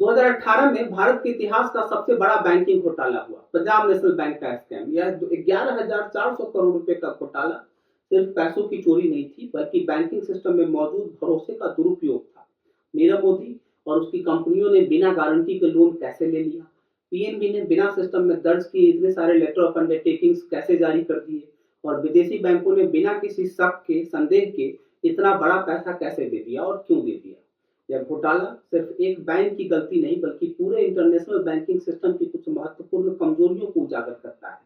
2018 में भारत के इतिहास का सबसे बड़ा बैंकिंग घोटाला हुआ, पंजाब नेशनल बैंक का स्कैम। यह 11,400 करोड़ रुपए का घोटाला सिर्फ पैसों की चोरी नहीं थी, बल्कि बैंकिंग सिस्टम में मौजूद भरोसे का दुरुपयोग था। नीरव मोदी और उसकी कंपनियों ने बिना गारंटी के लोन कैसे ले लिया, पीएनबी ने बिना सिस्टम में दर्ज किए इतने सारे लेटर ऑफ अंडरटेकिंग्स कैसे जारी कर दिए, और विदेशी बैंकों ने बिना किसी शक के, संदेह के इतना बड़ा पैसा कैसे दे दिया और क्यों दे दिया। यह घोटाला सिर्फ एक बैंक की गलती नहीं, बल्कि पूरे इंटरनेशनल बैंकिंग सिस्टम की कुछ महत्वपूर्ण कमजोरियों को उजागर करता है।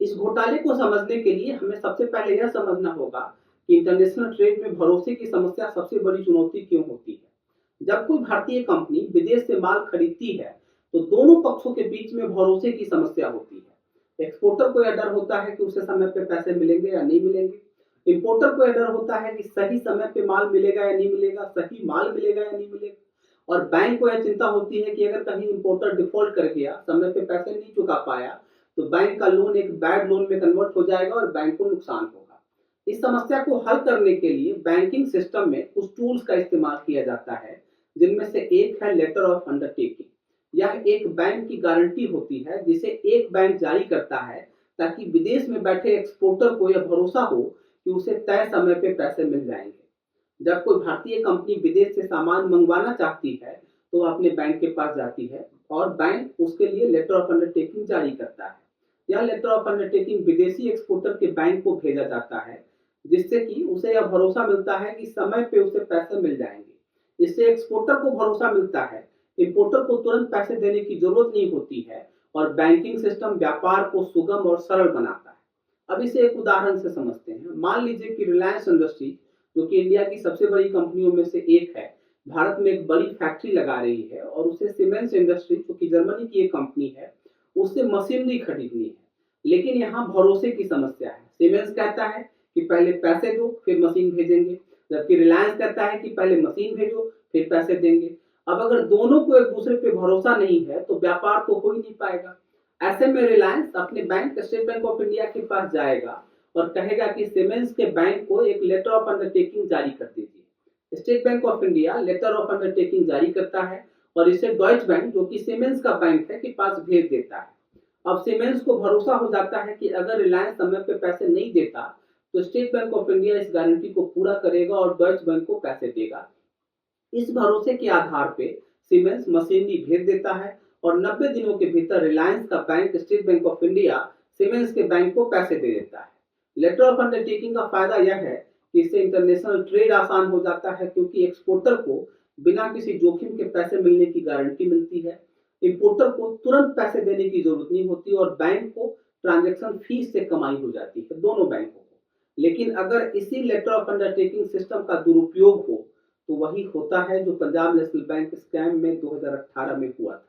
इस घोटाले को समझने के लिए हमें सबसे पहले यह समझना होगा कि इंटरनेशनल ट्रेड में भरोसे की समस्या सबसे बड़ी चुनौती क्यों होती है। जब कोई भारतीय कंपनी विदेश से माल खरीदती है, तो दोनों पक्षों के बीच में भरोसे की समस्या होती है। एक्सपोर्टर को यह डर होता है कि उसे समय पे पैसे मिलेंगे या नहीं मिलेंगे। इंपोर्टर को यह डर होता है कि सही समय पे माल मिलेगा या नहीं मिलेगा, सही माल मिलेगा या नहीं मिलेगा। और बैंक को यह चिंता होती है कि अगर कहीं इंपोर्टर डिफॉल्ट कर गया, समय पे पैसे नहीं चुका पाया, तो बैंक का लोन एक बैड लोन में कन्वर्ट हो जाएगा और बैंक को नुकसान होगा। इस समस्या को हल करने के लिए बैंकिंग सिस्टम में कुछ टूल्स का इस्तेमाल किया जाता है, जिनमें से एक है लेटर ऑफ अंडरटेकिंग। यह एक बैंक की गारंटी होती है जिसे एक बैंक जारी करता है, ताकि विदेश में बैठे एक्सपोर्टर को यह भरोसा हो कि उसे तय समय पे पैसे मिल जाएंगे। जब कोई भारतीय कंपनी विदेश से सामान मंगवाना चाहती है, तो वह अपने बैंक के पास जाती है और बैंक उसके लिए लेटर ऑफ अंडरटेकिंग जारी करता है। यह लेटर ऑफ अंडरटेकिंग विदेशी एक्सपोर्टर के बैंक को भेजा जाता है, जिससे कि उसे यह भरोसा मिलता है कि समय पे उसे पैसे मिल जाएंगे। इससे एक्सपोर्टर को भरोसा मिलता है, इंपोर्टर को तुरंत पैसे देने की जरूरत नहीं होती है, और बैंकिंग सिस्टम व्यापार को सुगम और सरल बनाता है। अब इसे एक उदाहरण से समझते हैं। मान लीजिए कि रिलायंस इंडस्ट्री, जो कि इंडिया की सबसे बड़ी कंपनियों में से एक है, भारत में एक बड़ी फैक्ट्री लगा रही है, और उसे सीमेंस इंडस्ट्री, जो कि जर्मनी की एक कंपनी है, उससे मशीनरी खरीदनी है। लेकिन यहाँ भरोसे की समस्या है। सीमेंस कहता है कि पहले पैसे दो फिर मशीन भेजेंगे, जबकि रिलायंस कहता है कि पहले मशीन भेजो फिर पैसे देंगे। अब अगर दोनों को एक दूसरे पे भरोसा नहीं है, तो व्यापार तो हो ही नहीं पाएगा। ऐसे में रिलायंस अपने bank state bank of India के पास जाएगा और कहेगा कि सीमेंस के बैंक को एक लेटर ऑफ अंडरटेकिंग जारी कर दीजिए। State bank of India letter of undertaking जारी करता है और इसे डॉइच बैंक, जो कि सीमेंस का बैंक है, के पास भेज देता है। अब सीमेंस को भरोसा हो जाता है कि अगर रिलायंस समय पे पैसे नहीं देता, तो स्टेट बैंक ऑफ इंडिया इस गारंटी को पूरा करेगा और डॉइच बैंक को पैसे देगा। इस भरोसे के आधार पे सीमेंस मशीनरी भेज देता है और 90 दिनों के भीतर रिलायंस का bank state bank of India siemens के बैंक को पैसे दे देता है। लेटर ऑफ अंडरटेकिंग का फायदा यह है कि इससे इंटरनेशनल ट्रेड आसान हो जाता है, क्योंकि एक्सपोर्टर को बिना किसी जोखिम के पैसे मिलने की गारंटी मिलती है। इंपोर्टर को तुरंत पैसे देने की जरूरत नहीं होती और बैंक को ट्रांजैक्शन फीस से कमाई हो जाती है, दोनों बैंकों को। लेकिन अगर इसी लेटर ऑफ अंडरटेकिंग सिस्टम का दुरुपयोग हो, तो वही होता है जो पंजाब नेशनल बैंक स्कैम में 2018 में हुआ था।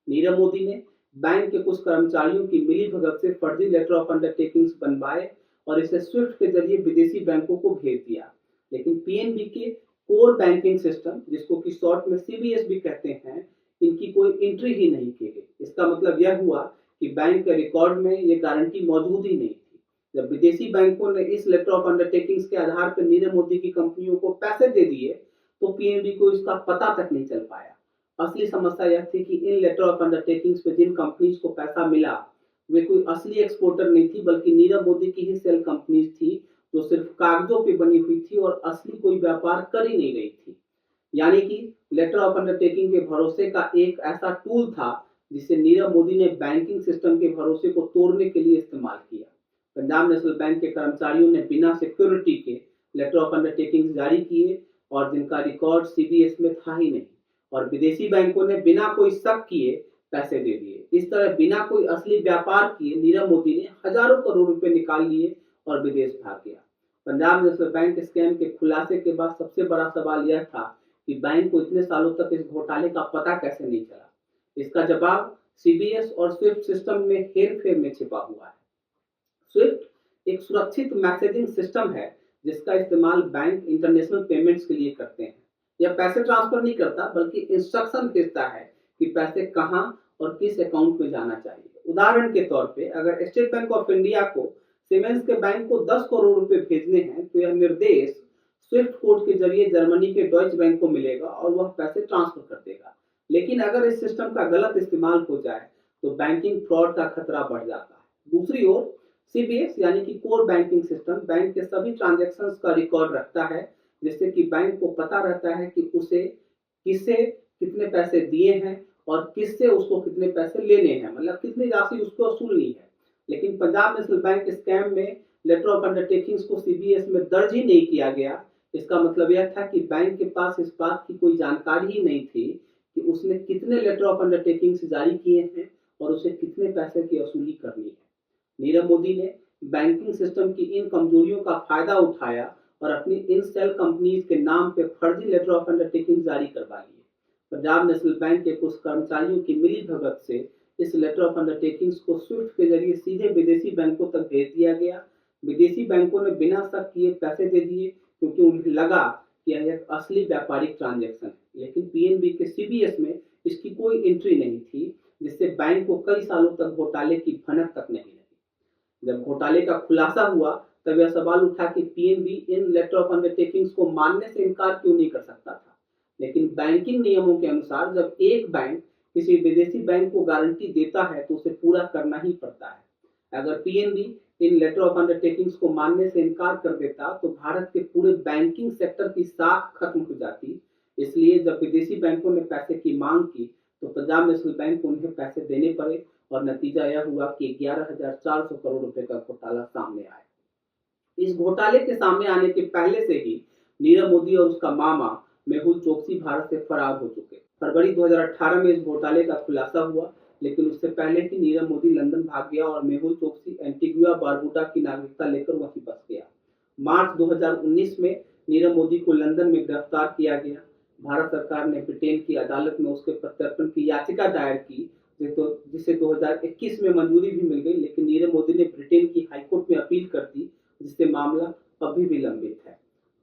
नीरव मोदी ने बैंक के कुछ कर्मचारियों की मिलीभगत से फर्जी लेटर ऑफ अंडरटेकिंग्स बनवाए और इसे स्विफ्ट के जरिए विदेशी बैंकों को भेज दिया। लेकिन पीएनबी के कोर बैंकिंग सिस्टम, जिसको कि शॉर्ट में सीबीएस भी कहते हैं, इनकी कोई एंट्री ही नहीं की गई। इसका मतलब यह हुआ कि बैंक के रिकॉर्ड में ये गारंटी मौजूद ही नहीं थी। जब विदेशी बैंकों ने इस लेटर ऑफ अंडरटेकिंग्स के आधार पर नीरव मोदी की कंपनियों को पैसे दे दिए, तो पीएनबी को इसका पता तक नहीं चल पाया। असली समस्या यह थी कि इन लेटर ऑफ अंडरटेकिंग्स पे जिन कंपनीज को पैसा मिला, वे कोई असली एक्सपोर्टर नहीं थी, बल्कि नीरव मोदी की ही सेल कंपनीज थी, जो सिर्फ कागजों पे बनी हुई थी और असली कोई व्यापार कर ही नहीं रही थी। यानी कि लेटर ऑफ अंडरटेकिंग के भरोसे का एक ऐसा टूल था जिसे नीरव मोदी ने बैंकिंग सिस्टम के भरोसे को तोड़ने के लिए इस्तेमाल किया। पंजाब नेशनल बैंक के कर्मचारियों ने बिना सिक्योरिटी के लेटर ऑफ अंडरटेकिंग जारी किए, और जिनका रिकॉर्ड सीबीएस में था ही नहीं, और विदेशी बैंकों ने बिना कोई शक किए पैसे दे दिए। इस तरह बिना कोई असली व्यापार किए नीरव मोदी ने हजारों करोड़ रुपए निकाल लिए और विदेश भाग गया। पंजाब नेशनल बैंक स्कैम के खुलासे के बाद सबसे बड़ा सवाल यह था कि बैंक को इतने सालों तक इस घोटाले का पता कैसे नहीं चला। इसका जवाब सीबीएस और स्विफ्ट सिस्टम में हेरफेर में छिपा हुआ है। स्विफ्ट एक सुरक्षित मैसेजिंग सिस्टम है, जिसका इस्तेमाल बैंक इंटरनेशनल पेमेंट्स के लिए करते हैं। यह पैसे ट्रांसफर नहीं करता, बल्कि इंस्ट्रक्शन भेजता है कि पैसे कहां और किस अकाउंट में जाना चाहिए। उदाहरण के तौर पे अगर स्टेट बैंक ऑफ इंडिया को सीमेंस के बैंक को 10 करोड़ रुपए भेजने हैं, तो यह निर्देश स्विफ्ट कोड के जरिए जर्मनी के डॉइच बैंक को मिलेगा और वह पैसे ट्रांसफर कर देगा। लेकिन अगर इस सिस्टम का गलत इस्तेमाल हो जाए तो बैंकिंग फ्रॉड का खतरा बढ़ जाता है। दूसरी ओर सीबीएस यानी कि कोर बैंकिंग सिस्टम बैंक के सभी ट्रांजैक्शंस का रिकॉर्ड रखता है, जिससे कि बैंक को पता रहता है कि उसे किससे कितने पैसे दिए हैं और किससे उसको कितने पैसे लेने हैं, मतलब कितनी राशि उसको वसूलनी है। लेकिन पंजाब नेशनल बैंक स्कैम में लेटर ऑफ अंडरटेकिंग्स को सीबीएस में दर्ज ही नहीं किया गया। इसका मतलब यह था कि बैंक के पास इस बात की कोई जानकारी ही नहीं थी कि उसने कितने लेटर ऑफ अंडरटेकिंग्स जारी किए हैं और उसे कितने पैसे की वसूली करनी है। नीरव मोदी ने बैंकिंग सिस्टम की इन कमजोरियों का फायदा उठाया और अपनी इन सेल कंपनीज के नाम पे फर्जी लेटर ऑफ अंडरटेकिंग जारी करवा लिए। पंजाब नेशनल बैंक के कुछ कर्मचारियों की मिली भगत से इस लेटर ऑफ अंडरटेकिंग्स को स्विफ्ट के जरिए सीधे विदेशी बैंकों तक भेज दिया गया। विदेशी बैंकों ने बिना शक किए पैसे दे दिए क्योंकि उन्हें लगा कि यह एक असली व्यापारिक ट्रांजैक्शन है। लेकिन पीएनबी के सीबीएस में इसकी कोई एंट्री नहीं थी, जिससे बैंक को कई सालों तक घोटाले की भनक तक नहीं लगी। जब घोटाले का खुलासा हुआ तब यह सवाल उठा कि पीएनबी इन लेटर ऑफ अंडरटेकिंग्स को मानने से इनकार क्यों नहीं कर सकता था। लेकिन बैंकिंग नियमों के अनुसार जब एक बैंक किसी विदेशी बैंक को गारंटी देता है तो उसे पूरा करना ही पड़ता है। अगर पीएनबी इन लेटर ऑफ अंडरटेकिंग्स को मानने से इनकार कर देता तो भारत के पूरे बैंकिंग सेक्टर की साख खत्म हो जाती। इसलिए जब विदेशी बैंकों ने पैसे की मांग की तो पंजाब नेशनल बैंक को उन्हें पैसे देने पड़े और नतीजा यह हुआ कि 11,400 करोड़ रुपए का घोटाला सामने आया। इस घोटाले के सामने आने के पहले से ही नीरव मोदी और उसका मामा मेहुल चोकसी भारत से फरार हो चुके। फरवरी 2018 में इस घोटाले का खुलासा हुआ, लेकिन उससे पहले ही नीरव मोदी लंदन भाग गया और मेहुल चोकसी एंटीगुआ बारबुडा की नागरिकता लेकर वहीं बस गया। मार्च 2019 में नीरव मोदी को लंदन में गिरफ्तार किया गया। भारत सरकार ने ब्रिटेन की अदालत में उसके प्रत्यर्पण की याचिका दायर की, जिसे 2021 में मंजूरी भी मिल गई, लेकिन नीरव मोदी ने ब्रिटेन की हाईकोर्ट में अपील कर दी, जिससे मामला अभी भी लंबित है।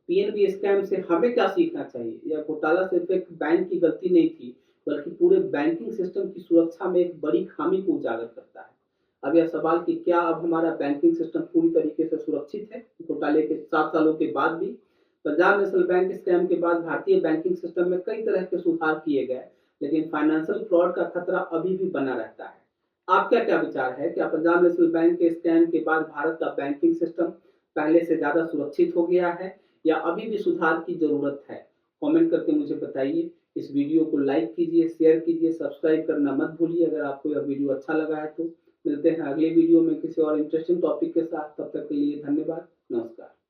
पीएनबी स्कैम से हमें क्या सीखना चाहिए? यह घोटाला सिर्फ एक बैंक की गलती नहीं थी, बल्कि पूरे बैंकिंग सिस्टम की सुरक्षा में एक बड़ी खामी को उजागर करता है। अब यह सवाल कि क्या अब हमारा बैंकिंग सिस्टम पूरी तरीके से सुरक्षित है घोटाले के 7 सालों के बाद भी? पंजाब नेशनल बैंक स्कैम के बाद भारतीय बैंकिंग सिस्टम में कई तरह के सुधार किए गए, लेकिन फाइनेंशियल फ्रॉड का खतरा अभी भी बना रहता है। आपका क्या विचार है? क्या पंजाब नेशनल बैंक के स्कैम के बाद भारत का बैंकिंग सिस्टम पहले से ज्यादा सुरक्षित हो गया है या अभी भी सुधार की जरूरत है? कमेंट करके मुझे बताइए। इस वीडियो को लाइक कीजिए, शेयर कीजिए, सब्सक्राइब करना मत भूलिए अगर आपको यह वीडियो अच्छा लगा है तो। मिलते हैं अगले वीडियो में किसी और इंटरेस्टिंग टॉपिक के साथ। तब तक के लिए धन्यवाद। नमस्कार।